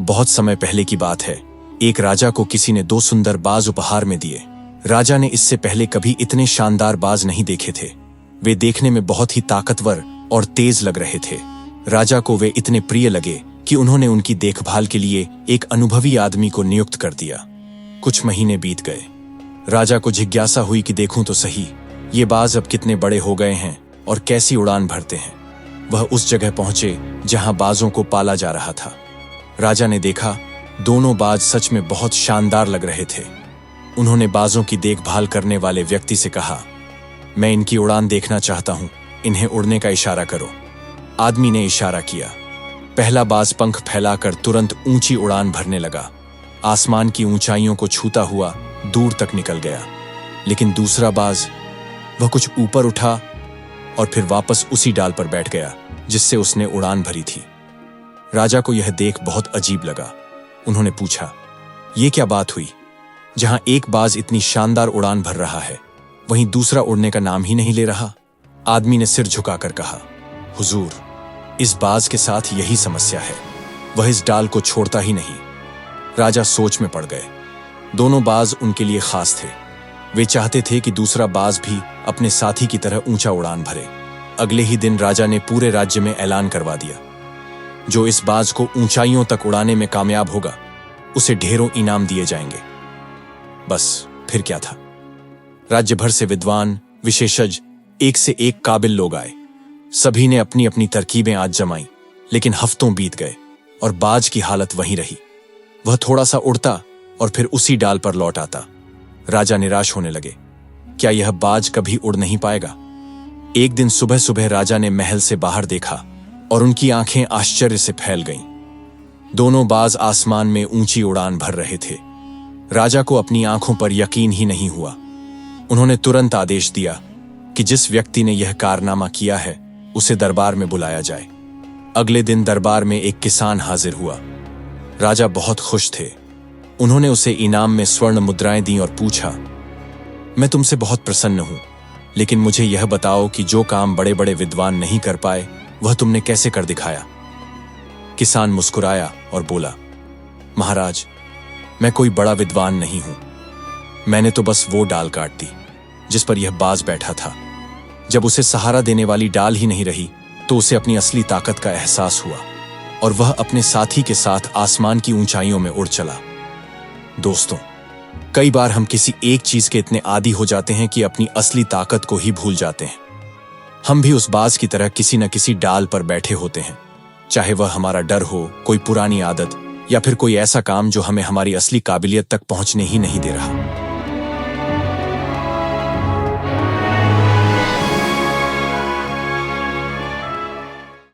बहुत समय पहले की बात है। एक राजा को किसी ने 2 सुंदर बाज उपहार में दिए। राजा ने इससे पहले कभी इतने शानदार बाज नहीं देखे थे। वे देखने में बहुत ही ताकतवर और तेज लग रहे थे। राजा को वे इतने प्रिय लगे कि उन्होंने उनकी देखभाल के लिए एक अनुभवी आदमी को नियुक्त कर दिया। कुछ महीने बीत गए। राजा को जिज्ञासा हुई कि देखूं तो सही, ये बाज अब कितने बड़े हो गए हैं और कैसी उड़ान भरते हैं। वह उस जगह पहुंचे जहां बाजों को पाला जा रहा था। राजा ने देखा दोनों बाज सच में बहुत शानदार लग रहे थे। उन्होंने बाजों की देखभाल करने वाले व्यक्ति से कहा, मैं इनकी उड़ान देखना चाहता हूं, इन्हें उड़ने का इशारा करो। आदमी ने इशारा किया। पहला बाज पंख फैलाकर तुरंत ऊंची उड़ान भरने लगा। आसमान की ऊंचाइयों को छूता हुआ दूर तक निकल गया। लेकिन दूसरा बाज, वह कुछ ऊपर उठा और फिर वापस उसी डाल पर बैठ गया जिससे उसने उड़ान भरी थी। राजा को यह देख बहुत अजीब लगा। उन्होंने पूछा, ये क्या बात हुई? जहां एक बाज इतनी शानदार उड़ान भर रहा है, वहीं दूसरा उड़ने का नाम ही नहीं ले रहा। आदमी ने सिर झुकाकर कहा, हुजूर, इस बाज के साथ यही समस्या है, वह इस डाल को छोड़ता ही नहीं। राजा सोच में पड़ गए। दोनों बाज उनके लिए खास थे। वे चाहते थे कि दूसरा बाज भी अपने साथी की तरह ऊंचा उड़ान भरे। अगले ही दिन राजा ने पूरे राज्य में ऐलान करवा दिया, जो इस बाज को ऊंचाइयों तक उड़ाने में कामयाब होगा, उसे ढेरों इनाम दिए जाएंगे। बस फिर क्या था। राज्य भर से विद्वान, विशेषज्ञ, एक से एक काबिल लोग आए। सभी ने अपनी अपनी तरकीबें आजमाई, लेकिन हफ्तों बीत गए और बाज की हालत वहीं रही। वह थोड़ा सा उड़ता और फिर उसी डाल पर लौट आता। राजा निराश होने लगे। क्या यह बाज कभी उड़ नहीं पाएगा? एक दिन सुबह सुबह राजा ने महल से बाहर देखा और उनकी आंखें आश्चर्य से फैल गईं। दोनों बाज आसमान में ऊंची उड़ान भर रहे थे। राजा को अपनी आंखों पर यकीन ही नहीं हुआ। उन्होंने तुरंत आदेश दिया कि जिस व्यक्ति ने यह कारनामा किया है, उसे दरबार में बुलाया जाए। अगले दिन दरबार में एक किसान हाजिर हुआ। राजा बहुत खुश थे। उन्होंने उसे इनाम में स्वर्ण मुद्राएं दी और पूछा, मैं तुमसे बहुत प्रसन्न हूं, लेकिन मुझे यह बताओ कि जो काम बड़े बड़े विद्वान नहीं कर पाए, वह तुमने कैसे कर दिखाया? किसान मुस्कुराया और बोला, महाराज, मैं कोई बड़ा विद्वान नहीं हूं। मैंने तो बस वो डाल काट दी जिस पर यह बाज बैठा था। जब उसे सहारा देने वाली डाल ही नहीं रही, तो उसे अपनी असली ताकत का एहसास हुआ और वह अपने साथी के साथ आसमान की ऊंचाइयों में उड़ चला। दोस्तों, कई बार हम किसी एक चीज के इतने आदी हो जाते हैं कि अपनी असली ताकत को ही भूल जाते हैं। हम भी उस बाज की तरह किसी न किसी डाल पर बैठे होते हैं, चाहे वह हमारा डर हो, कोई पुरानी आदत या फिर कोई ऐसा काम जो हमें हमारी असली काबिलियत तक पहुंचने ही नहीं दे रहा।